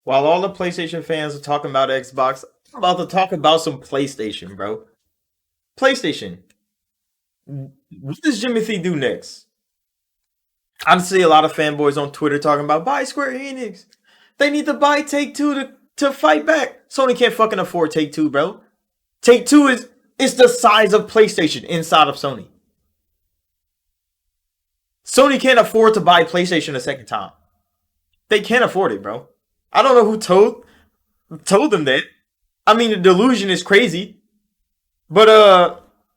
While all the PlayStation fans are talking about Xbox, I'm about to talk about some PlayStation, bro. PlayStation. What does Jimothy do next? I see a lot of fanboys on Twitter talking about buy Square Enix. They need to buy Take Two to fight back. Sony can't fucking afford Take Two, bro. Take Two is the size of PlayStation inside of Sony. Sony can't afford to buy PlayStation a second time. They can't afford it, bro. I don't know who told them that. I mean, the delusion is crazy, but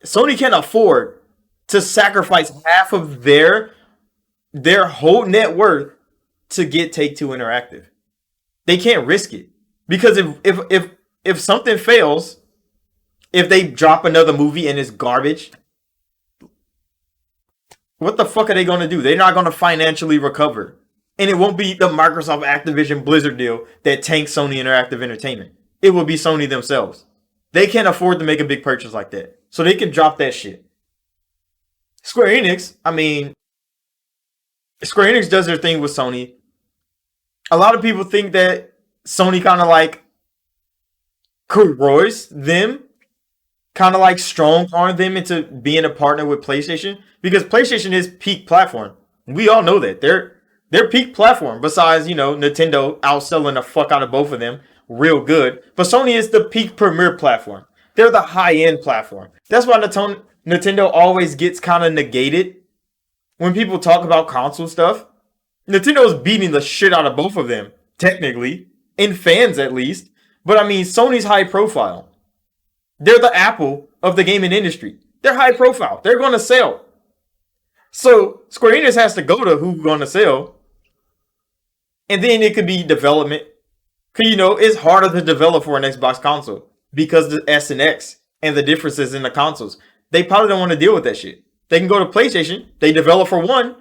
Sony can't afford to sacrifice half of their whole net worth to get Take Two Interactive. They can't risk it because if something fails, if they drop another movie and it's garbage, what the fuck are they gonna do? They're not gonna financially recover. And it won't be the Microsoft Activision Blizzard deal that tanks Sony Interactive Entertainment. It will be Sony themselves. They can't afford to make a big purchase like that. So they can drop that shit. Square Enix, I mean, Square Enix does their thing with Sony. A lot of people think that Sony kind of like corroys them, kind of like strong arm them into being a partner with PlayStation, because PlayStation is peak platform. We all know that. They're peak platform, besides, Nintendo outselling the fuck out of both of them real good. But Sony is the peak premier platform. They're the high-end platform. That's why Nintendo always gets kind of negated when people talk about console stuff. Nintendo's beating the shit out of both of them, technically, in fans at least. But I mean, Sony's high profile. They're the Apple of the gaming industry. They're high profile. They're going to sell. So Square Enix has to go to who's going to sell. And then it could be development. Because, it's harder to develop for an Xbox console because the S and X and the differences in the consoles. They probably don't want to deal with that shit. They can go to PlayStation. They develop for one.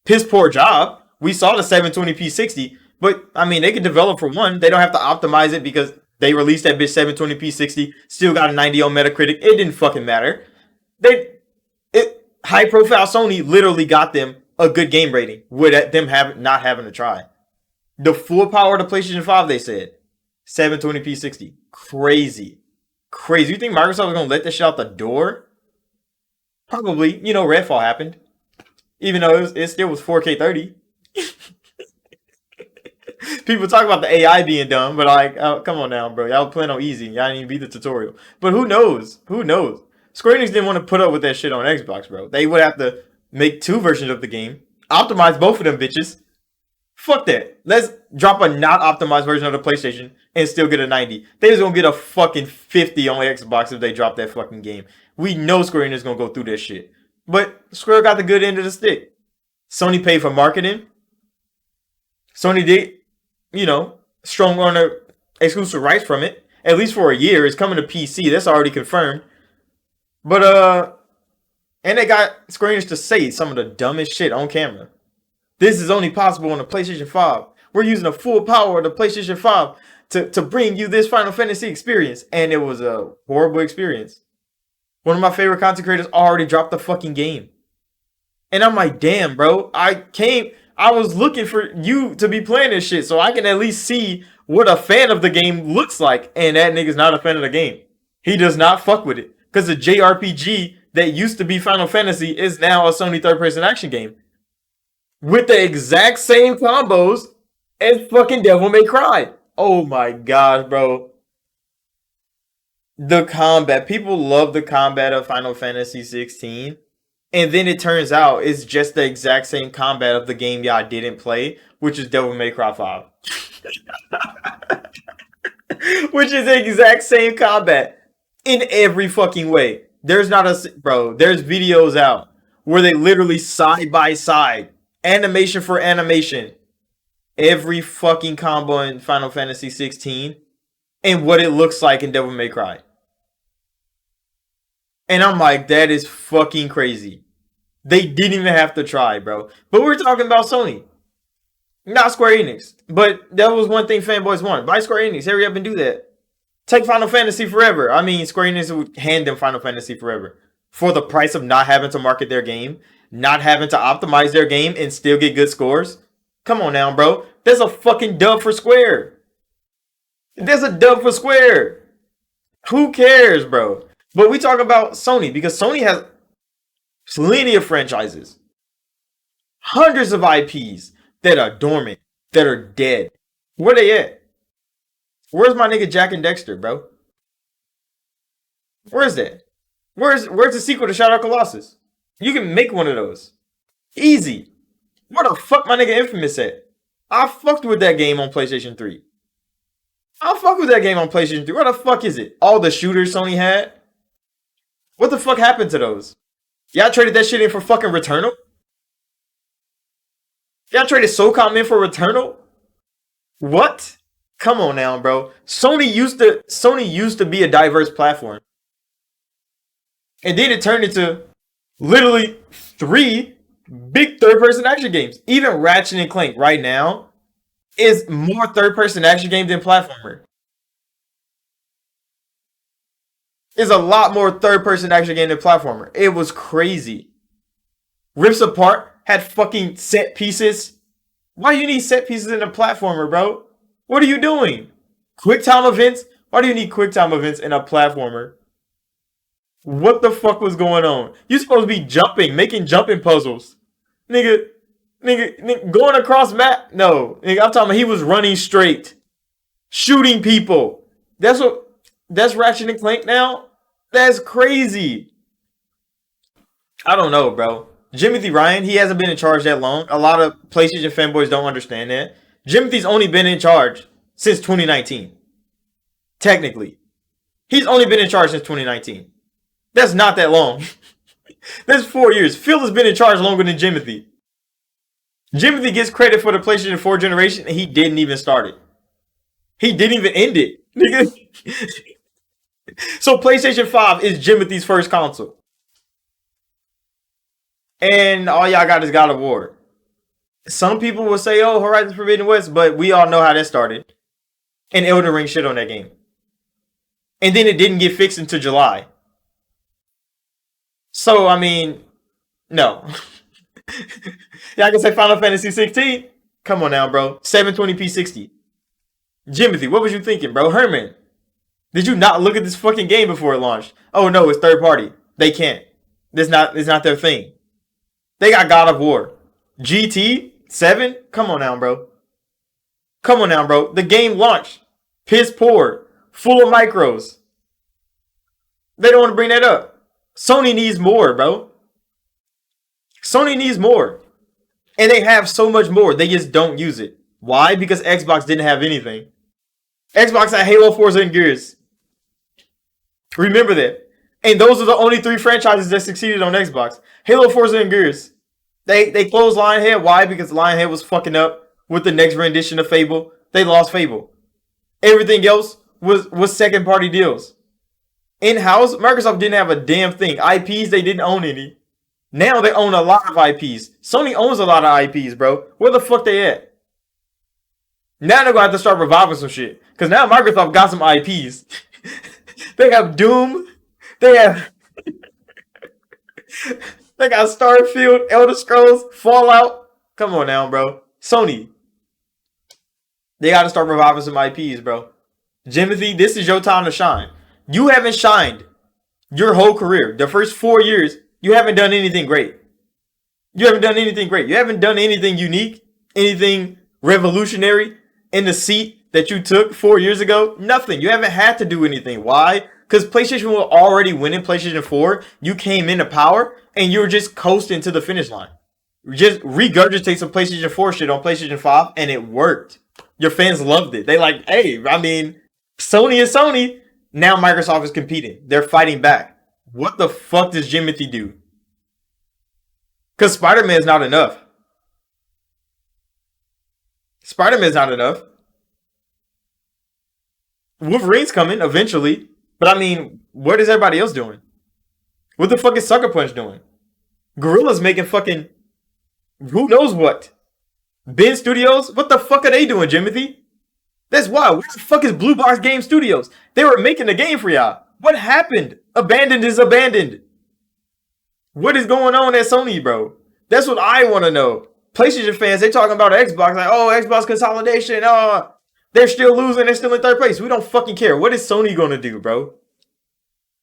Piss poor job. We saw the 720p 60. But, I mean, they can develop for one. They don't have to optimize it because they released that bitch 720p 60. Still got a 90 on Metacritic. It didn't fucking matter. High profile Sony literally got them a good game rating with them not having to try. The full power of the PlayStation 5, they said. 720p 60. Crazy. You think Microsoft is going to let this shit out the door? Probably. Redfall happened. Even though it still was 4K 30. People talk about the AI being dumb, but come on now, bro. Y'all playing on easy. Y'all didn't even beat the tutorial. But who knows? Square Enix didn't want to put up with that shit on Xbox, bro. They would have to make two versions of the game. Optimize both of them bitches. Fuck that. Let's drop a not optimized version of the PlayStation and still get a 90. They just gonna get a fucking 50 on Xbox if they drop that fucking game. We know Square Enix is gonna go through this shit. But Square got the good end of the stick. Sony paid for marketing. Sony did, strong on the exclusive rights from it. At least for a year. It's coming to PC. That's already confirmed. But, and they got Square Enix to say some of the dumbest shit on camera. This is only possible on the PlayStation 5. We're using the full power of the PlayStation 5 to bring you this Final Fantasy experience. And it was a horrible experience. One of my favorite content creators already dropped the fucking game. And I'm like, damn, bro. I was looking for you to be playing this shit so I can at least see what a fan of the game looks like. And that nigga's not a fan of the game. He does not fuck with it. Because the JRPG that used to be Final Fantasy is now a Sony third-person action game. With the exact same combos as fucking Devil May Cry. Oh my god, bro. The combat. People love the combat of Final Fantasy 16. And then it turns out it's just the exact same combat of the game y'all didn't play, which is Devil May Cry 5. Which is the exact same combat in every fucking way. There's videos out where they literally side by side, animation for animation, every fucking combo in Final Fantasy 16 and what it looks like in Devil May Cry. And I'm like, that is fucking crazy. They didn't even have to try, bro. But we're talking about Sony, not Square Enix. But that was one thing fanboys want. Buy Square Enix. Hurry up and do that. Take Final Fantasy Forever. I mean, Square Enix would hand them Final Fantasy Forever for the price of not having to market their game, not having to optimize their game and still get good scores. Come on now, bro. That's a fucking dub for Square. That's a dub for Square. Who cares, bro? But we talk about Sony because Sony has plenty of franchises, hundreds of IPs that are dormant, that are dead. Where they at? Where's my nigga Jack and Dexter, bro? Where's that? Where's the sequel to Shadow of Colossus? You can make one of those. Easy. Where the fuck my nigga Infamous at? I fucked with that game on PlayStation 3. I fuck with that game on PlayStation 3. Where the fuck is it? All the shooters Sony had? What the fuck happened to those? Y'all traded that shit in for fucking Returnal? Y'all traded SOCOM in for Returnal? What? Come on now, bro. Sony used to be a diverse platform. And then it turned into literally 3 big third-person action games. Even Ratchet and Clank right now is more third-person action game than platformer. Is a lot more third-person action game than platformer. It was crazy. Rips Apart had fucking set pieces. Why do you need set pieces in a platformer, bro? What are you doing? Quick time events? Why do you need quick time events in a platformer? What the fuck was going on? You supposed to be jumping, making jumping puzzles. Nigga, going across map? No. Nigga, I'm talking about he was running straight. Shooting people. That's Ratchet and Clank now? That's crazy. I don't know, bro. Jimothy Ryan, he hasn't been in charge that long. A lot of PlayStation fanboys don't understand that. Jimothy's only been in charge since 2019. Technically. He's only been in charge since 2019. That's not that long. That's 4 years. Phil has been in charge longer than Jimothy. Jimothy gets credit for the PlayStation 4 generation, and he didn't even start it. He didn't even end it. Nigga. So PlayStation 5 is Jimothy's first console. And all y'all got is God of War. Some people will say, oh, Horizon Forbidden West, but we all know how that started. And Elden Ring shit on that game. And then it didn't get fixed until July. So, I mean, no. Y'all can say Final Fantasy 16? Come on now, bro. 720p 60. Jimothy, what was you thinking, bro? Herman, did you not look at this fucking game before it launched? Oh, no, it's third party. They can't. It's not their thing. They got God of War. GT 7? Come on now, bro. Come on now, bro. The game launched. Piss poor. Full of micros. They don't want to bring that up. Sony needs more, bro. Sony needs more. And they have so much more. They just don't use it. Why? Because Xbox didn't have anything. Xbox had Halo, Forza, and Gears. Remember that. And those are the only 3 franchises that succeeded on Xbox. Halo, Forza, and Gears. They closed Lionhead. Why? Because Lionhead was fucking up with the next rendition of Fable. They lost Fable. Everything else was second party deals. In-house, Microsoft didn't have a damn thing. IPs, they didn't own any. Now they own a lot of IPs. Sony owns a lot of IPs, bro. Where the fuck they at? Now they're going to have to start reviving some shit. Because now Microsoft got some IPs. They have Doom. They have... They got Starfield, Elder Scrolls, Fallout. Come on now, bro. Sony. They got to start reviving some IPs, bro. Jimothy, this is your time to shine. You haven't shined your whole career. The first 4 years, you haven't done anything great. You haven't done anything great. You haven't done anything unique, anything revolutionary in the seat that you took 4 years ago. Nothing. You haven't had to do anything. Why? Because PlayStation was already winning PlayStation 4. You came into power and you were just coasting to the finish line. Just regurgitate some PlayStation 4 shit on PlayStation 5 and it worked. Your fans loved it. They like, hey, I mean, Sony is Sony. Now Microsoft is competing. They're fighting back. What the fuck does Jimothy do? Because Spider-Man is not enough. Spider-Man is not enough. Wolverine's coming eventually. But I mean, what is everybody else doing? What the fuck is Sucker Punch doing? Guerrilla's making fucking... who knows what? Ben Studios? What the fuck are they doing, Jimothy? That's why. Where the fuck is Blue Box Game Studios? They were making a game for y'all. What happened? Abandoned is abandoned. What is going on at Sony, bro? That's what I want to know. PlayStation fans, they talking about Xbox like, oh, Xbox consolidation. Oh, they're still losing. They're still in third place. We don't fucking care. What is Sony going to do, bro?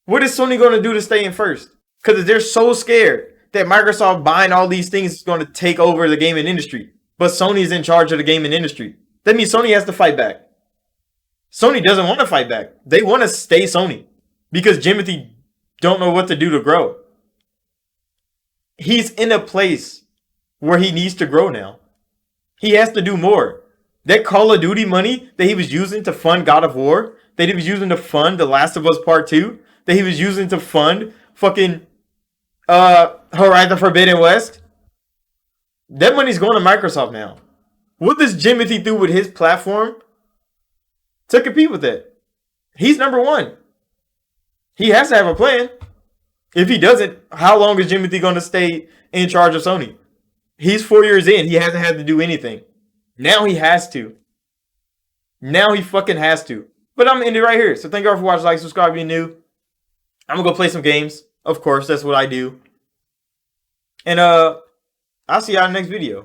What is Sony going to do to stay in first? Because they're so scared that Microsoft buying all these things is going to take over the gaming industry. But Sony's in charge of the gaming industry. That means Sony has to fight back. Sony doesn't want to fight back. They want to stay Sony. Because Jimothy don't know what to do to grow. He's in a place where he needs to grow now. He has to do more. That Call of Duty money that he was using to fund God of War, that he was using to fund The Last of Us Part 2, that he was using to fund fucking Horizon Forbidden West, that money's going to Microsoft now. What does Jimothy do with his platform to compete with that? He's number one. He has to have a plan. If he doesn't, how long is Jimothy going to stay in charge of Sony? He's 4 years in. He hasn't had to do anything. Now he has to. Now he fucking has to. But I'm going to end it right here. So thank you all for watching. Like, subscribe if you're new. I'm going to go play some games. Of course, that's what I do. And I'll see y'all in the next video.